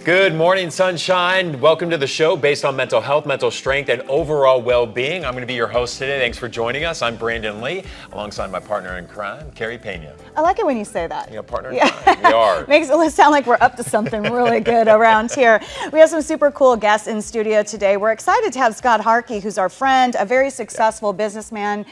Good morning, sunshine. Welcome to the show based on mental health, mental strength, and overall well-being. I'm going to be your host today. Thanks for joining us. I'm Brandon Lee, alongside my partner in crime, Carey, Pena. I like it when you say that. You know, partner in crime. We are. Makes it sound like we're up to something really good around here. We have some super cool guests in studio today. We're excited to have Scott Harkey, who's our friend, a very successful businessman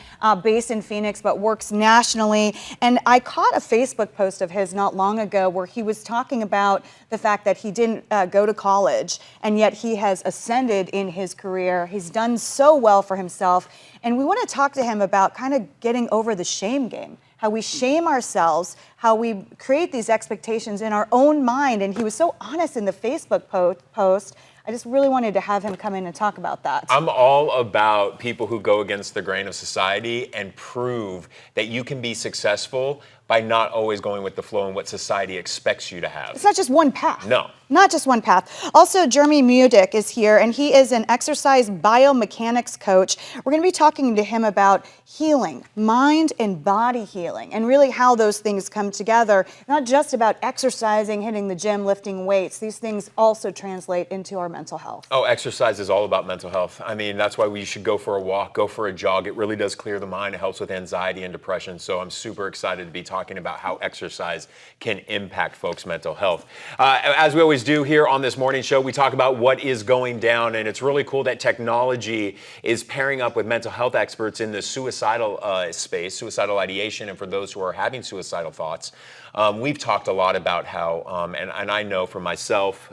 based in Phoenix, but works nationally. And I caught a Facebook post of his not long ago where he was talking about the fact that he didn't go to college, and yet he has ascended in his career. He's done so well for himself. And we want to talk to him about kind of getting over the shame game, how we shame ourselves, how we create these expectations in our own mind. And he was so honest in the Facebook post. I just really wanted to have him come in and talk about that. I'm all about people who go against the grain of society and prove that you can be successful by not always going with the flow and what society expects you to have. It's not just one path. No. Not just one path. Also, Jerame Mudick is here, and he is an exercise biomechanics coach. We're going to be talking to him about healing, mind and body healing, and really how those things come together. Not just about exercising, hitting the gym, lifting weights. These things also translate into our mental health. Oh, exercise is all about mental health. I mean, that's why we should go for a walk, go for a jog. It really does clear the mind. It helps with anxiety and depression. So I'm super excited to be talking about how exercise can impact folks' mental health. As we always do here on this morning show, we talk about what is going down, and it's really cool that technology is pairing up with mental health experts in the suicidal space, suicidal ideation, and for those who are having suicidal thoughts. We've talked a lot about how, and I know for myself,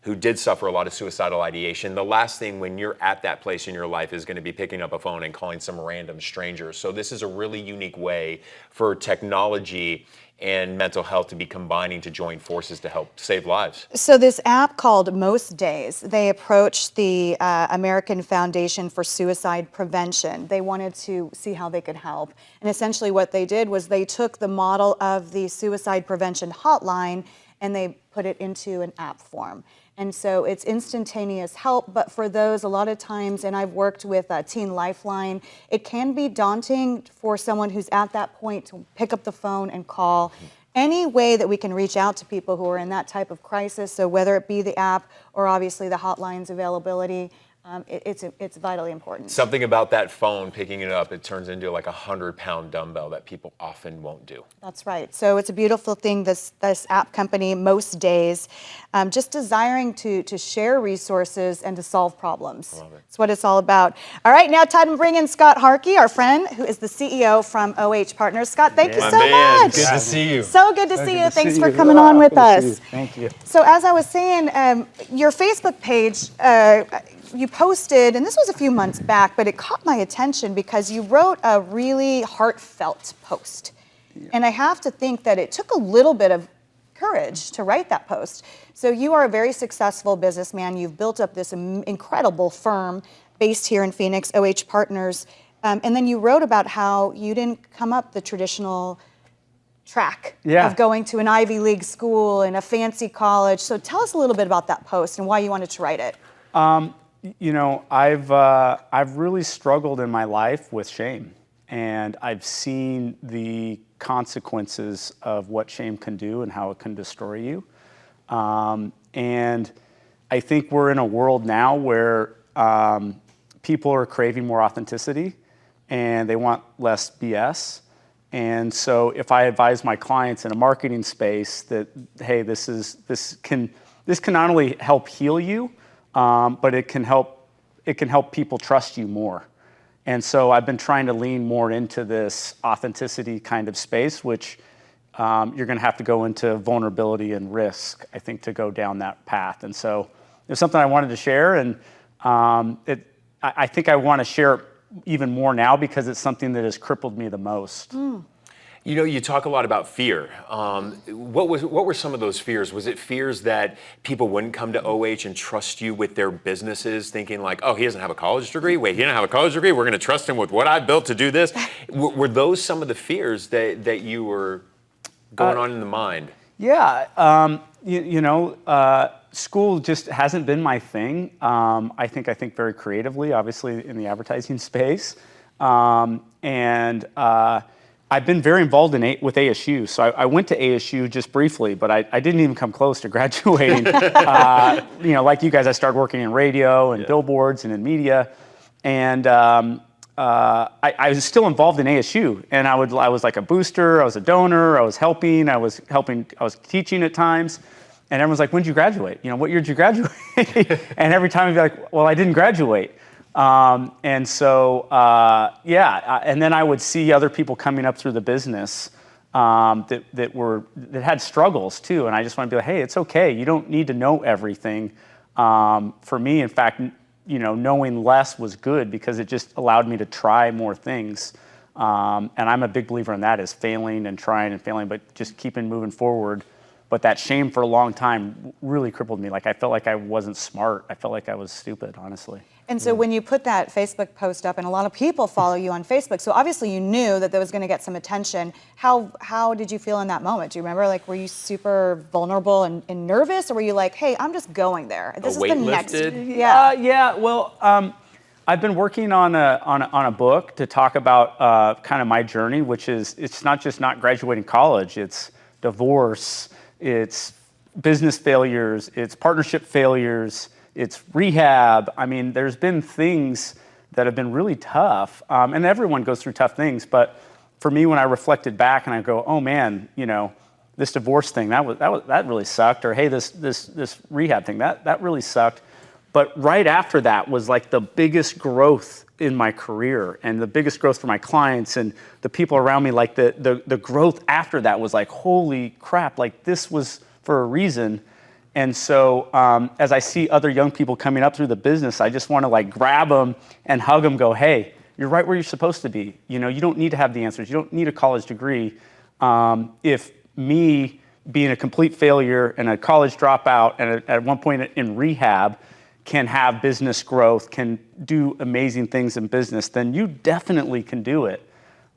who did suffer a lot of suicidal ideation, the last thing when you're at that place in your life is going to be picking up a phone and calling some random stranger. So this is a really unique way for technology and mental health to be combining to join forces to help save lives. So this app called Most Days, they approached the American Foundation for Suicide Prevention. They wanted to see how they could help. And essentially what they did was they took the model of the suicide prevention hotline and they put it into an app form. And so it's instantaneous help, but for those, a lot of times, and I've worked with Teen Lifeline, it can be daunting for someone who's at that point to pick up the phone and call. Any way that we can reach out to people who are in that type of crisis, so whether it be the app or obviously the hotline's availability, it's vitally important. Something about that phone, picking it up, it turns into like a 100-pound dumbbell that people often won't do. That's right. So it's a beautiful thing, this app company, Most Days, just desiring to share resources and to solve problems. I love it. That's what it's all about. All right, now time to bring in Scott Harkey, our friend, who is the CEO from OH Partners. Scott, thank you so much. Good to see you. So good to see you. Thanks for coming on with us. Thank you. So as I was saying, your Facebook page, you posted, and this was a few months back, but it caught my attention because you wrote a really heartfelt post. Yeah. And I have to think that it took a little bit of courage to write that post. So you are a very successful businessman. You've built up this incredible firm based here in Phoenix, OH Partners. And then you wrote about how you didn't come up the traditional track of going to an Ivy League school and a fancy college. So tell us a little bit about that post and why you wanted to write it. You know, I've really struggled in my life with shame, and I've seen the consequences of what shame can do and how it can destroy you. And I think we're in a world now where people are craving more authenticity and they want less BS. And so if I advise my clients in a marketing space that, hey, this can not only help heal you, but it can help people trust you more. And so I've been trying to lean more into this authenticity kind of space, which you're going to have to go into vulnerability and risk, I think, to go down that path. And so it's something I wanted to share, and I think I want to share it even more now because it's something that has crippled me the most. You know, you talk a lot about fear. What were some of those fears? Was it fears that people wouldn't come to OH and trust you with their businesses, thinking like, oh, he doesn't have a college degree? Wait, he didn't have a college degree? We're going to trust him with what I built to do this? Were those some of the fears that you were going on in the mind? Yeah, school just hasn't been my thing. I think very creatively, obviously in the advertising space. I've been very involved with ASU. So I went to ASU just briefly, but I didn't even come close to graduating. Like you guys, I started working in radio and billboards and in media. And I was still involved in ASU. And I was like a booster, I was a donor, I was helping, I was teaching at times. And everyone's like, when did you graduate? What year did you graduate? And every time I'd be like, well, I didn't graduate. And then I would see other people coming up through the business that had struggles too. And I just want to be like, hey, it's okay. You don't need to know everything. For me, in fact, knowing less was good because it just allowed me to try more things. And I'm a big believer in that, is failing and trying and failing, but just keeping moving forward. But that shame for a long time really crippled me. Like I felt like I wasn't smart. I felt like I was stupid, honestly. And so when you put that Facebook post up, and a lot of people follow you on Facebook, so obviously you knew that was going to get some attention. How did you feel in that moment? Do you remember? Like, were you super vulnerable and nervous, or were you like, hey, I'm just going there? This is the next. Well, I've been working on a book to talk about kind of my journey, which is, it's not just not graduating college, it's divorce, it's business failures, it's partnership failures, it's rehab. I mean, there's been things that have been really tough, and everyone goes through tough things. But for me, when I reflected back and I go, oh man, this divorce thing, that really sucked, or hey, this rehab thing, that really sucked. But right after that was like the biggest growth in my career and the biggest growth for my clients and the people around me. Like the growth after that was like, holy crap, like this was for a reason. And so as I see other young people coming up through the business, I just want to like grab them and hug them, go, hey, you're right where you're supposed to be. You don't need to have the answers. You don't need a college degree. If me being a complete failure and a college dropout and at one point in rehab can have business growth, can do amazing things in business, then you definitely can do it.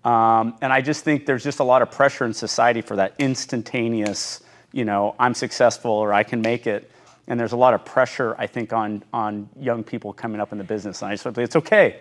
And I just think there's just a lot of pressure in society for that instantaneous, I'm successful or I can make it. And there's a lot of pressure, I think, on young people coming up in the business. And I just want to say it's okay.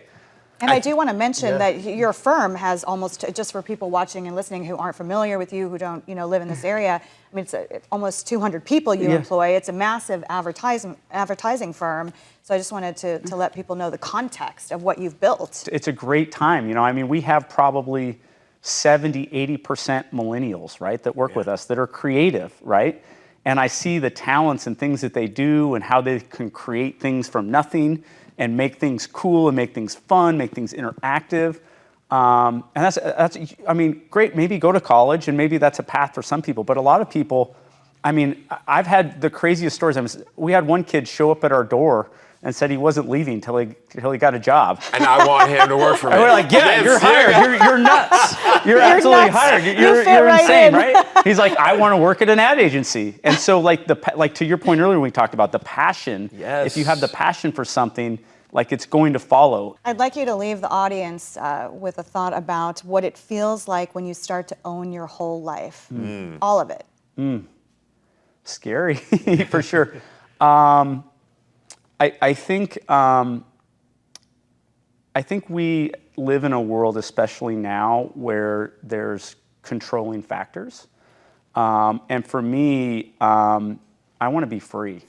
And I do want to mention that your firm has almost, just for people watching and listening who aren't familiar with you, who don't live in this area, I mean, it's almost 200 people you employ. It's a massive advertising firm. So I just wanted to let people know the context of what you've built. It's a great time. I mean, we have probably 70-80% millennials, right, that work with us, that are creative, right? And I see the talents and things that they do and how they can create things from nothing and make things cool and make things fun, make things interactive. And that's I mean, great, maybe go to college and maybe that's a path for some people. But a lot of people, I mean, I've had the craziest stories. We had one kid show up at our door and said he wasn't leaving till he got a job. And I want him to work for me. And we're like, yeah, you're hired. You're nuts. You're absolutely nuts. Hired. You're right insane, in. right? He's like, I want to work at an ad agency. And so like to your point earlier, when we talked about the passion. Yes. If you have the passion for something, like it's going to follow. I'd like you to leave the audience with a thought about what it feels like when you start to own your whole life. All of it. Scary, for sure. I think we live in a world, especially now, where there's controlling factors. And for me, I want to be free,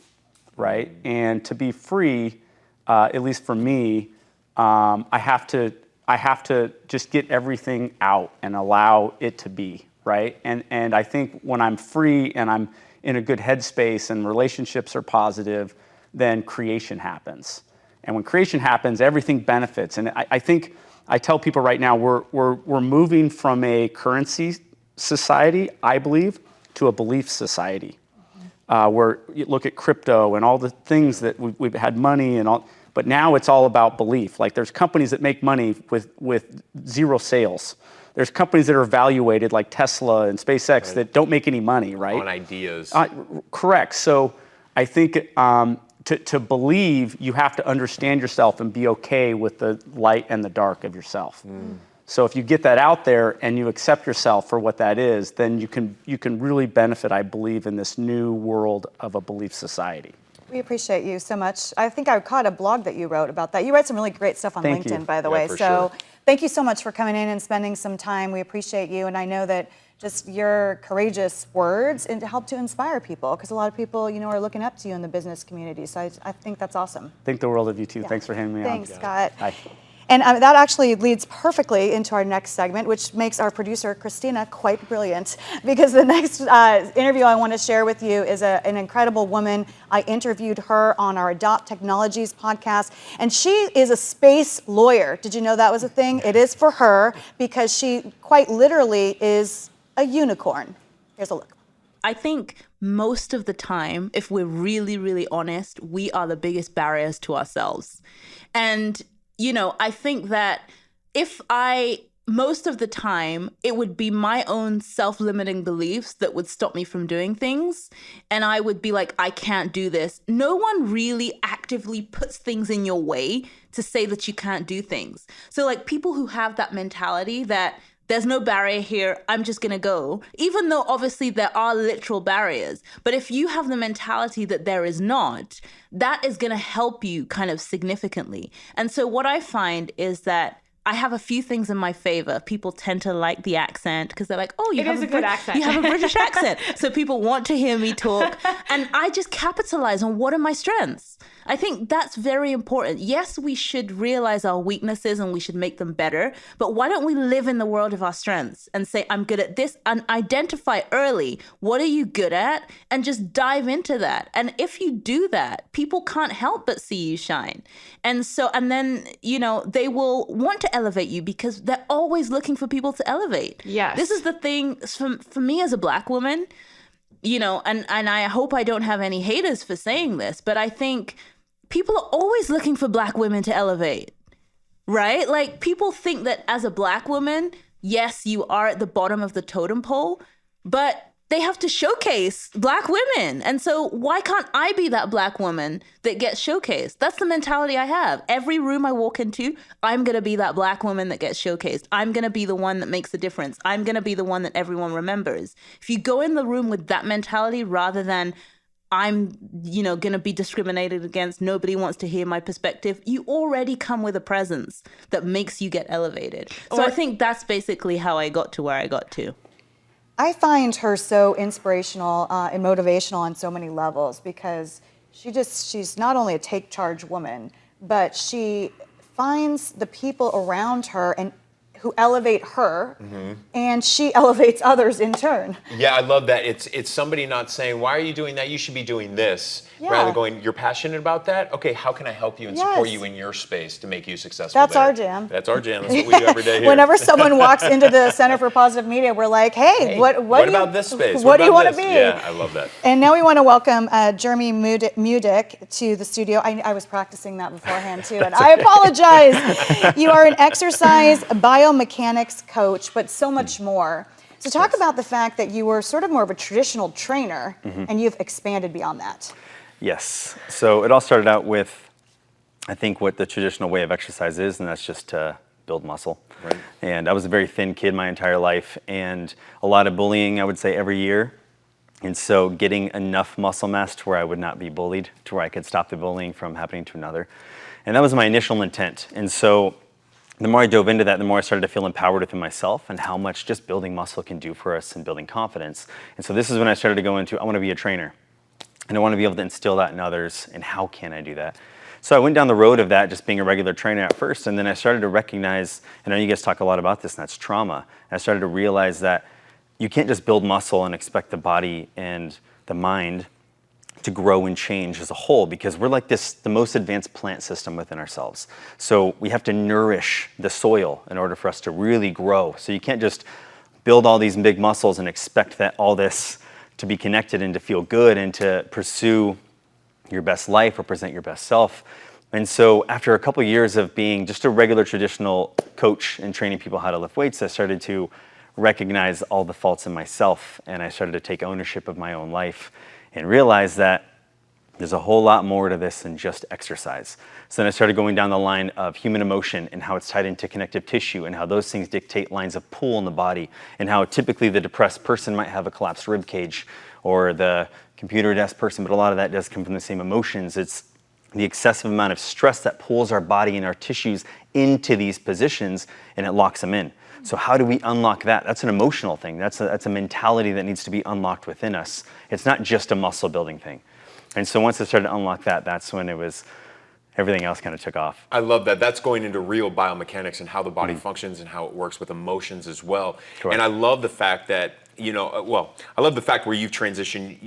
right? And to be free, at least for me, I have to just get everything out and allow it to be, right? And I think when I'm free and I'm in a good headspace and relationships are positive, then creation happens. And when creation happens, everything benefits. And I think I tell people right now, we're moving from a currency society, I believe, to a belief society. Where you look at crypto and all the things that we've had money and all, but now it's all about belief. Like there's companies that make money with zero sales. There's companies that are evaluated like Tesla and SpaceX that don't make any money, right? On ideas. Correct. So I think to believe, you have to understand yourself and be okay with the light and the dark of yourself. So if you get that out there and you accept yourself for what that is, then you can really benefit, I believe, in this new world of a belief society. We appreciate you so much. I think I caught a blog that you wrote about that. You write some really great stuff on LinkedIn, by the way. For so sure. thank you so much for coming in and spending some time. We appreciate you, and I know that just your courageous words and to help to inspire people, because a lot of people, are looking up to you in the business community. So I think that's awesome. Think the world of you too. Yeah. Thanks for having me on. Thanks, Scott. Hi. And that actually leads perfectly into our next segment, which makes our producer, Christina, quite brilliant. Because the next interview I want to share with you is an incredible woman. I interviewed her on our Adopt Technologies podcast, and she is a space lawyer. Did you know that was a thing? It is for her, because she quite literally is a unicorn. Here's a look. I think most of the time, if we're really, really honest, we are the biggest barriers to ourselves. And I think that most of the time, it would be my own self-limiting beliefs that would stop me from doing things. And I would be like, I can't do this. No one really actively puts things in your way to say that you can't do things. So like people who have that mentality that there's no barrier here, I'm just gonna go, even though obviously there are literal barriers. But if you have the mentality that there is not, that is gonna help you kind of significantly. And so what I find is that I have a few things in my favor. People tend to like the accent because they're like, oh, you have a good accent. You have a British accent. So people want to hear me talk. And I just capitalize on what are my strengths. I think that's very important. Yes, we should realize our weaknesses and we should make them better. But why don't we live in the world of our strengths and say, I'm good at this, and identify early, what are you good at? And just dive into that. And if you do that, people can't help but see you shine. And then, they will want to elevate you because they're always looking for people to elevate. Yes. This is the thing for me as a Black woman, and I hope I don't have any haters for saying this, but I think people are always looking for Black women to elevate, right? Like people think that as a Black woman, yes, you are at the bottom of the totem pole, but they have to showcase Black women. And so why can't I be that Black woman that gets showcased? That's the mentality I have. Every room I walk into, I'm going to be that Black woman that gets showcased. I'm going to be the one that makes a difference. I'm going to be the one that everyone remembers. If you go in the room with that mentality rather than I'm, going to be discriminated against, nobody wants to hear my perspective, you already come with a presence that makes you get elevated. So I think that's basically how I got to where I got to. I find her so inspirational and motivational on so many levels, because she's not only a take charge woman, but she finds the people around her and who elevate her, and she elevates others in turn. Yeah, I love that. It's somebody not saying, why are you doing that? You should be doing this. Yeah. Rather going, you're passionate about that? Okay, how can I help you and support you in your space to make you successful? That's there? our jam. That's our jam. That's what we do every day here. Whenever someone walks into the Center for Positive Media, we're like, hey, what about this space? What do you want to be? Yeah, I love that. And now we want to welcome Jerame Mudick to the studio. I was practicing that beforehand too, and I apologize. You are an exercise biomechanics coach, but so much more. So talk about the fact that you were sort of more of a traditional trainer, and you've expanded beyond that. Yes. So it all started out with, I think, what the traditional way of exercise is, and that's just to build muscle. Right. And I was a very thin kid my entire life, and a lot of bullying, I would say, every year. And so getting enough muscle mass to where I would not be bullied, to where I could stop the bullying from happening to another. And that was my initial intent. And so the more I dove into that, the more I started to feel empowered within myself and how much just building muscle can do for us and building confidence. And so this is when I started to go into, I want to be a trainer. And I want to be able to instill that in others, and how can I do that? So I went down the road of that, just being a regular trainer at first, and then I started to recognize, and I know you guys talk a lot about this, and that's trauma. And I started to realize that you can't just build muscle and expect the body and the mind to grow and change as a whole, because we're like the most advanced plant system within ourselves. So we have to nourish the soil in order for us to really grow. So you can't just build all these big muscles and expect that all this to be connected and to feel good and to pursue your best life or present your best self. And so after a couple of years of being just a regular traditional coach and training people how to lift weights, I started to recognize all the faults in myself, and I started to take ownership of my own life and realize that there's a whole lot more to this than just exercise. So then I started going down the line of human emotion and how it's tied into connective tissue and how those things dictate lines of pull in the body, and how typically the depressed person might have a collapsed rib cage or the computer desk person, but a lot of that does come from the same emotions. It's the excessive amount of stress that pulls our body and our tissues into these positions, and it locks them in. So how do we unlock that? That's an emotional thing. That's a mentality that needs to be unlocked within us. It's not just a muscle building thing. And so once I started to unlock that, that's when everything else kind of took off. I love that. That's going into real biomechanics and how the body functions and how it works with emotions as well. Correct. And I love the fact that, I love the fact where you've transitioned,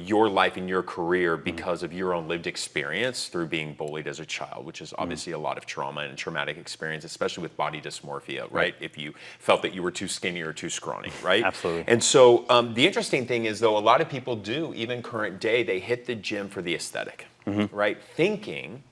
your life and your career because of your own lived experience through being bullied as a child, which is obviously a lot of trauma and traumatic experience, especially with body dysmorphia, right? If you felt that you were too skinny or too scrawny, right? Absolutely. And so the interesting thing is, though, a lot of people do, even current day, they hit the gym for the aesthetic, right? Thinking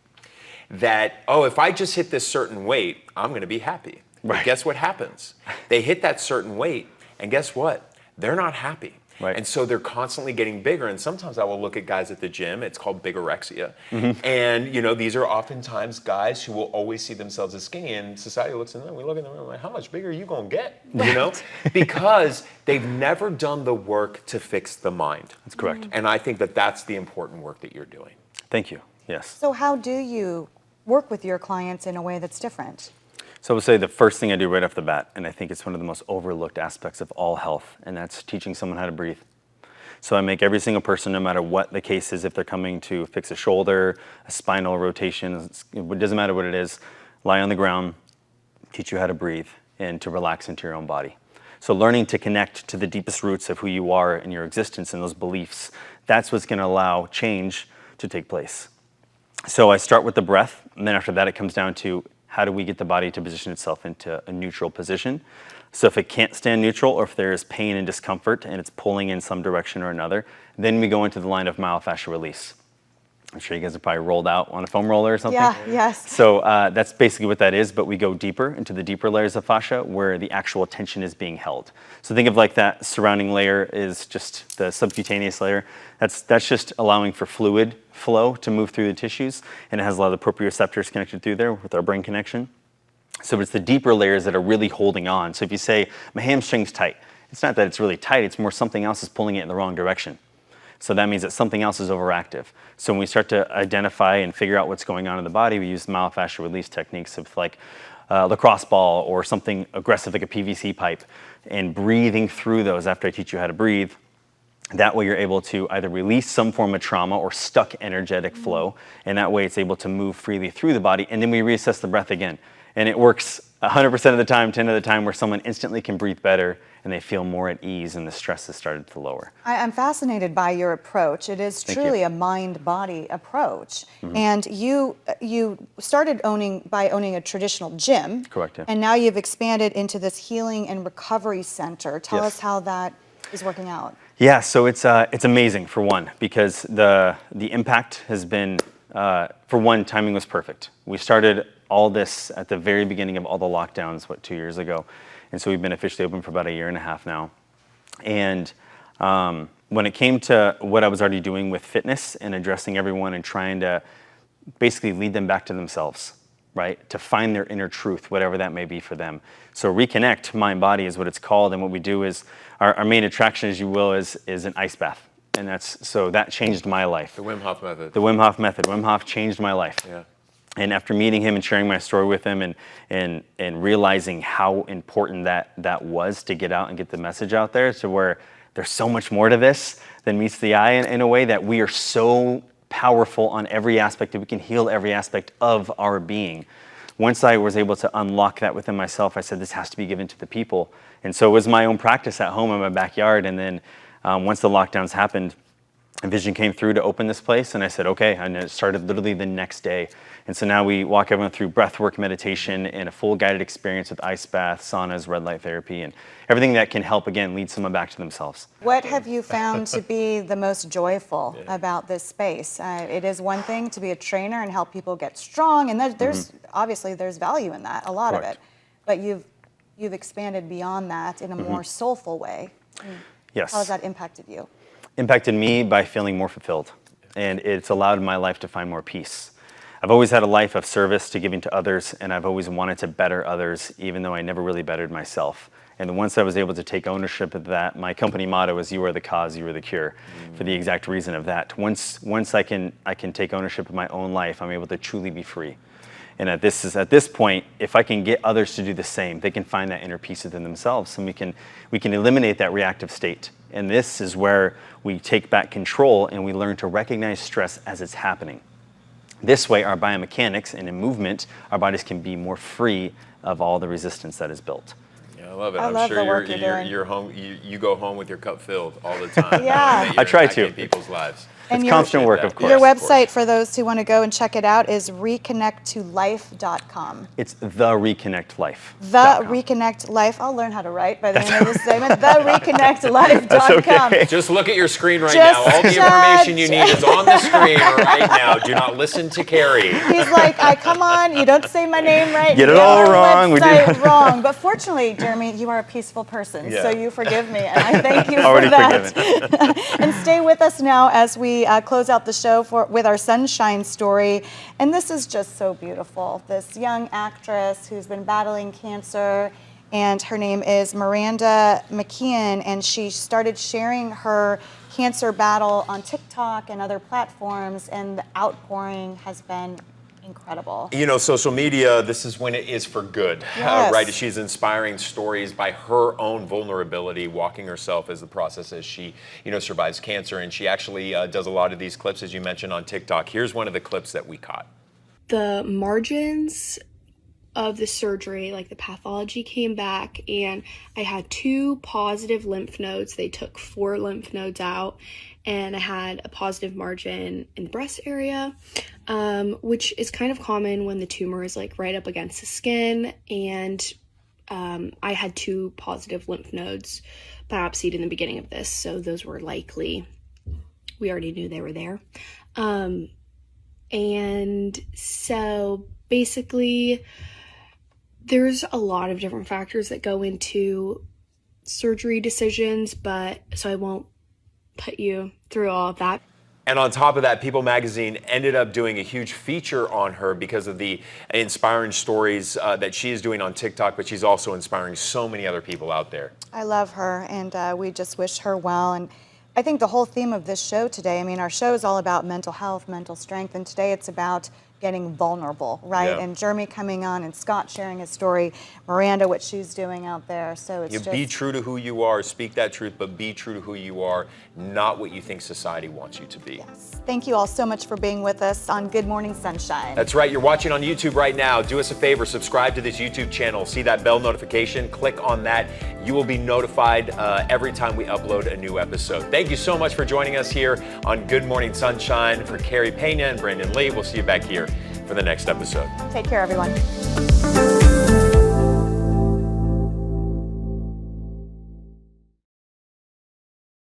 that, if I just hit this certain weight, I'm going to be happy. But guess what happens? They hit that certain weight, and guess what? They're not happy. Right. And so they're constantly getting bigger. And sometimes I will look at guys at the gym, it's called bigorexia. And, these are oftentimes guys who will always see themselves as skinny. And society looks at them, we look at them, and we're like, how much bigger are you going to get? Because they've never done the work to fix the mind. That's correct. And I think that that's the important work that you're doing. Thank you. Yes. So how do you work with your clients in a way that's different? So I would say the first thing I do right off the bat, and I think it's one of the most overlooked aspects of all health, and that's teaching someone how to breathe. So I make every single person, no matter what the case is, if they're coming to fix a shoulder, a spinal rotation, it doesn't matter what it is, lie on the ground, teach you how to breathe, and to relax into your own body. So learning to connect to the deepest roots of who you are and your existence and those beliefs, that's what's going to allow change to take place. So I start with the breath, and then after that it comes down to how do we get the body to position itself into a neutral position. So if it can't stand neutral, or if there is pain and discomfort and it's pulling in some direction or another, then we go into the line of myofascial release. I'm sure you guys have probably rolled out on a foam roller or something. Yeah, yes. So that's basically what that is, but we go deeper into the deeper layers of fascia where the actual tension is being held. So think of like that surrounding layer is just the subcutaneous layer. That's just allowing for fluid flow to move through the tissues, and it has a lot of the proprioceptors connected through there with our brain connection. So it's the deeper layers that are really holding on. So if you say, my hamstring's tight, it's not that it's really tight, it's more something else is pulling it in the wrong direction. So that means that something else is overactive. So when we start to identify and figure out what's going on in the body, we use myofascial release techniques of like lacrosse ball or something aggressive like a PVC pipe, and breathing through those after I teach you how to breathe. That way you're able to either release some form of trauma or stuck energetic flow, and that way it's able to move freely through the body, and then we reassess the breath again. And it works 100% of the time, 10 of the time, where someone instantly can breathe better and they feel more at ease and the stress has started to lower. I'm fascinated by your approach. It is truly a mind-body approach. And you started by owning a traditional gym. Correct, yeah. And now you've expanded into this healing and recovery center. Tell us how that is working out. Yeah, so it's amazing, for one, because the impact has been, for one, timing was perfect. We started all this at the very beginning of all the lockdowns, 2 years ago? And so we've been officially open for about 1.5 years now. And when it came to what I was already doing with fitness and addressing everyone and trying to basically lead them back to themselves, right? To find their inner truth, whatever that may be for them. So reconnect, mind, body is what it's called. And what we do is, our main attraction, as you will, is an ice bath. And that changed my life. The Wim Hof method. The Wim Hof method. Wim Hof changed my life. Yeah. And after meeting him and sharing my story with him and realizing how important that was to get out and get the message out there, to where there's so much more to this than meets the eye in a way, that we are so powerful on every aspect, that we can heal every aspect of our being. Once I was able to unlock that within myself, I said, this has to be given to the people. And so it was my own practice at home in my backyard. And then once the lockdowns happened, a vision came through to open this place, and I said, okay, and it started literally the next day. And so now we walk everyone through breathwork meditation and a full guided experience with ice baths, saunas, red light therapy, and everything that can help, again, lead someone back to themselves. What have you found to be the most joyful about this space? It is one thing to be a trainer and help people get strong, and there's obviously there's value in that, a lot of it. But you've expanded beyond that in a more soulful way. Yes. How has that impacted you? Impacted me by feeling more fulfilled, and it's allowed my life to find more peace. I've always had a life of service to giving to others, and I've always wanted to better others, even though I never really bettered myself. And once I was able to take ownership of that, my company motto is, "You are the cause, you are the cure," for the exact reason of that. Once I can take ownership of my own life, I'm able to truly be free. And at this point, if I can get others to do the same, they can find that inner peace within themselves, and we can eliminate that reactive state. And this is where we take back control and we learn to recognize stress as it's happening. This way, our biomechanics and in movement, our bodies can be more free of all the resistance that is built. Yeah, I love it. I I'm love sure the work you're doing. you're home. You go home with your cup filled all the time. Yeah. You're I try to. impacting people's lives. And It's your- constant work, of course. Your Yes, of website, course. for those who want to go and check it out, is reconnecttolife.com. It's the Reconnect Life. The Reconnect Life. I'll learn how to write by the end of this segment. TheReconnectLife.com. okay. Just look at your screen right Just now. All the information you need is on the screen right now. Do not listen to Carey. He's like, come on, you don't say my name right. Get it you all our wrong. We website did- wrong. But fortunately, Jerame, you are a peaceful person, Yeah. so you forgive me, and I thank you Already for that. forgiven. And stay with us now as we close out the show with our sunshine story. And this is just so beautiful. This young actress who's been battling cancer, and her name is Miranda McKeon, and she started sharing her cancer battle on TikTok and other platforms, and the outpouring has been incredible. You know, social media, this is when it is for good, Yes. right? She's inspiring stories by her own vulnerability, walking herself as the process as she, survives cancer. And she actually does a lot of these clips, as you mentioned, on TikTok. Here's one of the clips that we caught. The margins of the surgery, like the pathology, came back, and I had 2 positive lymph nodes. They took 4 lymph nodes out, and I had a positive margin in the breast area, which is kind of common when the tumor is like right up against the skin. And I had 2 positive lymph nodes biopsied in the beginning of this, so those were likely, we already knew they were there. And so basically, there's a lot of different factors that go into surgery decisions, so I won't put you through all of that. And on top of that, People Magazine ended up doing a huge feature on her because of the inspiring stories that she is doing on TikTok, but she's also inspiring so many other people out there. I love her, and we just wish her well. And I think the whole theme of this show today, our show is all about mental health, mental strength, and today it's about getting vulnerable, right? Yeah. And Jerame coming on, and Scott sharing his story, Miranda, what she's doing out there. So it's just... Be true to who you are, speak that truth, but be true to who you are, not what you think society wants you to be. Yes. Thank you all so much for being with us on Good Morning Sunshine. That's right, you're watching on YouTube right now. Do us a favor, subscribe to this YouTube channel. See that bell notification, click on that. You will be notified every time we upload a new episode. Thank you so much for joining us here on Good Morning Sunshine. For Carey, Pena, and Brandon Lee, we'll see you back here for the next episode. Take care, everyone.